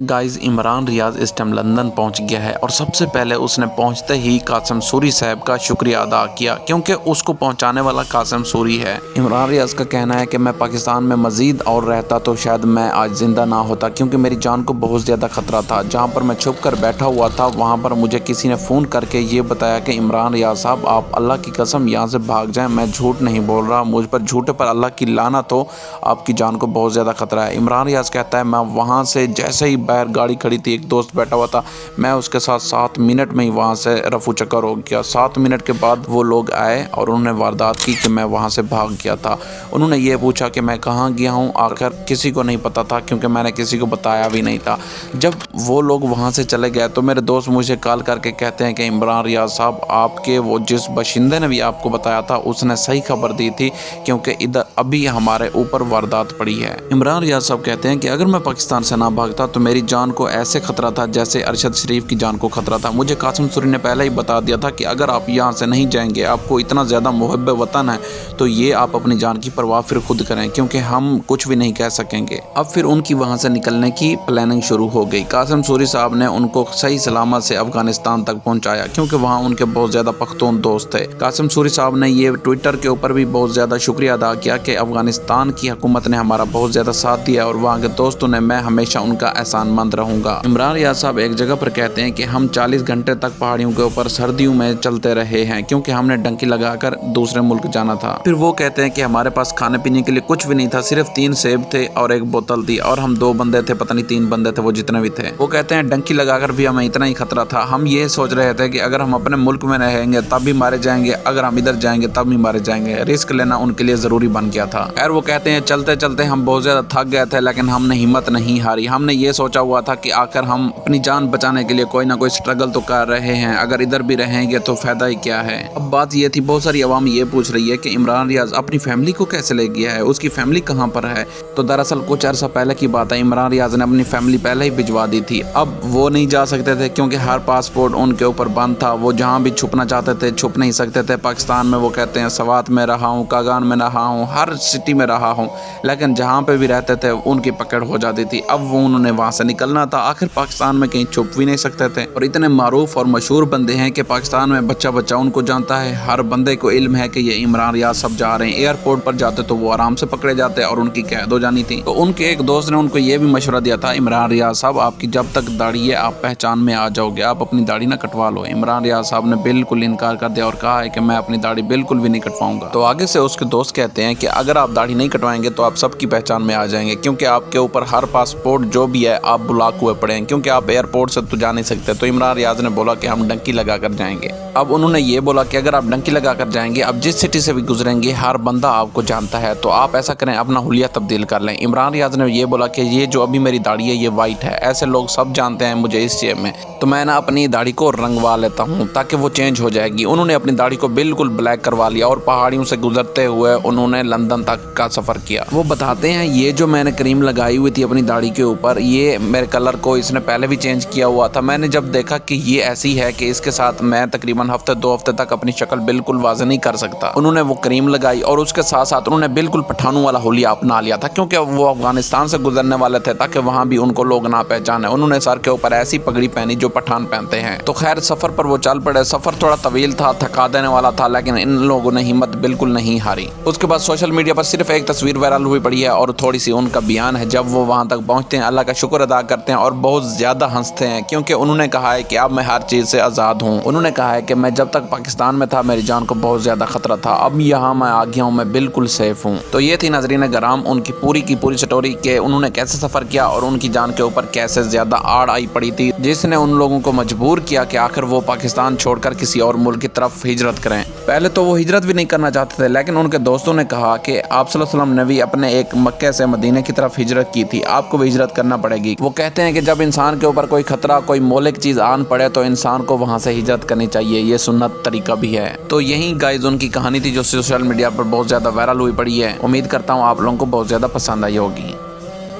Guys Imran Riaz इस time London पहुंच गया है और सबसे पहले उसने पहुंचते ही कासिम सूरी साहब का शुक्रिया अदा किया क्योंकि उसको पहुंचाने वाला कासिम सूरी है। इमरान रियाज का कहना है कि मैं पाकिस्तान में मजीद और रहता तो शायद मैं आज जिंदा ना होता क्योंकि मेरी जान को बहुत ज़्यादा खतरा था। जहां पर मैं छुप कर बैठा हुआ था वहां पर मुझे किसी ने फ़ोन करके ये बताया कि इमरान रियाज साहब आप अल्लाह की कसम यहाँ से भाग जाएँ, मैं झूठ नहीं बोल रहा, मुझ पर झूठे पर अल्लाह की लानत हो, आपकी जान को बहुत ज़्यादा खतरा है। इमरान रियाज कहता है मैं वहाँ से जैसे ही बाहर गाड़ी खड़ी थी, एक दोस्त बैठा हुआ था, मैं उसके साथ 7 मिनट में ही वहाँ से रफू चक्कर हो गया। 7 मिनट के बाद वो लोग आए और उन्होंने वारदात की कि मैं वहाँ से भाग गया था। उन्होंने ये पूछा कि मैं कहाँ गया हूँ, आखिर किसी को नहीं पता था क्योंकि मैंने किसी को बताया भी नहीं था। जब वो लोग वहाँ से चले गए तो मेरे दोस्त मुझे कॉल करके कहते हैं कि इमरान रियाज साहब आपके वो जिस बशिंदे ने भी आपको बताया था उसने सही खबर दी थी क्योंकि इधर अभी हमारे ऊपर वारदात पड़ी है। इमरान रियाज साहब कहते हैं कि अगर मैं पाकिस्तान से ना भागता तो मेरी जान को ऐसे खतरा था जैसे अरशद शरीफ की जान को खतरा था। मुझे कासिम सूरी ने पहले ही बता दिया था कि अगर आप यहाँ से नहीं जाएंगे, आपको इतना ज़्यादा मुहब्बत वतन है तो ये आप अपनी जान की परवाह फिर खुद करें क्योंकि हम कुछ भी नहीं कह सकेंगे। अब फिर उनकी वहाँ से निकलने की प्लानिंग शुरू हो गई। कासिम सूरी साहब ने उनको सही सलामत से अफगानिस्तान तक पहुँचाया क्योंकि वहाँ उनके बहुत ज़्यादा पख्तून दोस्त थे। कासिम सूरी साहब ने ये ट्विटर के ऊपर भी बहुत ज़्यादा शुक्रिया अदा किया कि अफगानिस्तान की हुकूमत ने हमारा बहुत ज़्यादा साथ दिया और वहाँ के दोस्तों ने, मैं हमेशा उनका एहसानमंद रहूँगा। इमरान रियाज साहब एक जगह पर कहते हैं कि हम 40 घंटे तक पहाड़ियों के ऊपर सर्दियों में चलते रहे हैं क्योंकि हमने डंकी लगाकर दूसरे मुल्क जाना था। फिर वो कहते हैं कि हमारे पास खाने पीने के लिए कुछ भी नहीं था, सिर्फ 3 सेब थे और एक बोतल थी और हम 2 बंदे थे, पता नहीं 3 बंदे थे, वो जितने भी थे। वो कहते हैं डंकी लगाकर भी हमें इतना ही खतरा था। हम ये सोच रहे थे कि अगर हम अपने मुल्क में रहेंगे तब भी मारे जाएंगे, अगर हम इधर जाएंगे तब भी मारे जाएंगे। रिस्क लेना उनके लिए जरूरी बन गया था। खैर वो कहते हैं चलते चलते हम बहुत ज्यादा थक गए थे लेकिन हमने हिम्मत नहीं हारी। हमने ये सोचा हुआ था कि आखिर हम अपनी जान बचाने के लिए कोई ना कोई स्ट्रगल तो कर रहे हैं, अगर इधर भी रहेंगे तो फायदा ही क्या है। अब बात ये थी, बहुत सारी अवाम ये पूछ रही है कि इमरान रियाज अपनी फैमिली को कैसे ले गया है, उसकी फैमिली कहाँ पर है। तो दरअसल कुछ अर्सा पहले की बात है, इमरान रियाज ने अपनी फैमिली पहले ही भिजवा दी थी। अब वो नहीं जा सकते थे क्योंकि हर पासपोर्ट उनके ऊपर बंद था। वो जहाँ भी छुपना चाहते थे छुप नहीं सकते थे। पाकिस्तान में वो कहते हैं सवात में रहा हूँ, कागान में रहा हूँ, हर सिटी में रहा हूँ, लेकिन जहाँ पे भी रहते थे उनकी पकड़ हो जाती थी। अब वो उन्होंने वहाँ से निकलना था, आखिर पाकिस्तान में कहीं छुप भी नहीं सकते थे। और इतने मारूफ और मशहूर बंदे हैं कि पाकिस्तान में बच्चा बच्चा उनको जानता है, हर बंदे को इल्म है कि ये इमरान रियाज सब जा रहे हैं। एयरपोर्ट पर जाते तो वो आराम से पकड़े जाते और उनकी कैद हो जानी थी। तो उनके एक दोस्त ने उनको ये भी मशवरा दिया था, इमरान रियाज साहब आपकी जब तक दाढ़ी है आप पहचान में आ जाओगे, आप अपनी दाढ़ी ना कटवा लो। इमरान रियाज साहब ने बिल्कुल इनकार कर दिया और कहा है कि मैं अपनी दाढ़ी बिल्कुल भी नहीं कटवाऊंगा। तो आगे से उसके दोस्त कहते हैं कि अगर आप दाढ़ी नहीं कटवाएंगे तो आप सबकी पहचान में आ जाएंगे क्योंकि आपके ऊपर हर पासपोर्ट जो भी है आप ब्लॉक हुए पड़े हैं क्योंकि आप एयरपोर्ट से तो जा नहीं सकते। तो इमरान रियाज ने बोला कि हम डंकी लगा कर जाएंगे। अब उन्होंने ये बोला कि अगर आप डंकी लगा कर जाएंगे, अब जिस सिटी से भी गुजरेंगे हर बंदा आपको जानता है, तो आप ऐसा करें अपना हुलिया तब्दील कर लें। इमरान रियाज ने ये बोला कि ये जो अभी मेरी दाढ़ी है ये वाइट है, ऐसे लोग सब जानते हैं मुझे इस शेप में, तो मैं ना अपनी दाढ़ी को रंगवा लेता हूँ ताकि वो चेंज हो जाएगी। उन्होंने अपनी दाढ़ी को बिल्कुल ब्लैक करवा लिया और पहाड़ियों से गुजरते हुए उन्होंने लंदन तक का सफर किया। वो बताते हैं ये जो मैंने क्रीम लगाई हुई थी अपनी दाढ़ी के ऊपर, ये मेरे कलर को इसने पहले भी चेंज किया हुआ था। मैंने जब देखा कि ये ऐसी है कि इसके साथ मैं तकरीबन हफ्ते 2 हफ्ते तक अपनी शक्ल बिल्कुल वाज़ेह नहीं कर सकता, उन्होंने वो क्रीम लगाई और उसके साथ साथ उन्होंने बिल्कुल पठानों वाला हुलिया अपना लिया था क्योंकि वो अफगानिस्तान से गुजरने वाले थे ताकि वहाँ भी उनको लोग ना पहचाने। उन्होंने सर के ऊपर ऐसी पगड़ी पहनी जो पठान पहनते हैं। तो खैर सफ़र पर वो चल पड़े। सफ़र थोड़ा तवील था, थका देने वाला था, लेकिन इन लोगों ने हिम्मत बिल्कुल नहीं हारी। उसके बाद सोशल मीडिया पर सिर्फ एक तस्वीर वायरल हुई पड़ी है और थोड़ी सी उनका बयान है। जब वो वहाँ तक पहुँचते हैं अल्लाह का शुक्र अदा करते हैं और बहुत ज़्यादा हंसते हैं क्योंकि उन्होंने कहा है कि अब मैं हर चीज़ से आज़ाद हूँ। उन्होंने कहा है कि मैं जब तक पाकिस्तान में था मेरी जान को बहुत ज़्यादा खतरा था, अब यहाँ मैं आ गया हूँ, मैं बिल्कुल सेफ हूँ। तो ये थी नाज़रीन गराम उनकी पूरी की पूरी स्टोरी के उन्होंने कैसे सफ़र किया और उनकी जान के ऊपर कैसे ज़्यादा आड़ आई पड़ी थी जिसने उन लोगों को मजबूर किया कि आखिर वो पाकिस्तान छोड़कर किसी और मुल्क की तरफ हिजरत करें। पहले तो वो हिजरत भी नहीं करना चाहते थे लेकिन उनके दोस्तों ने कहा कि आप सल्लल्लाहु अलैहि वसल्लम ने भी अपने एक मक्के से मदीने की तरफ हिजरत की थी, आपको भी हिजरत करना पड़ेगी। वो कहते हैं कि जब इंसान के ऊपर कोई खतरा, कोई मौलिक चीज़ आन पड़े तो इंसान को वहाँ से हिजरत करनी चाहिए, ये सुन्नत तरीका भी है। तो यही गाइज उनकी कहानी थी जो सोशल मीडिया पर बहुत ज़्यादा वायरल हुई पड़ी है। उम्मीद करता हूँ आप लोगों को बहुत ज़्यादा पसंद आई होगी।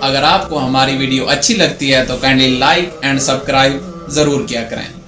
अगर आपको हमारी वीडियो अच्छी लगती है तो काइंडली लाइक एंड सब्सक्राइब ज़रूर किया करें।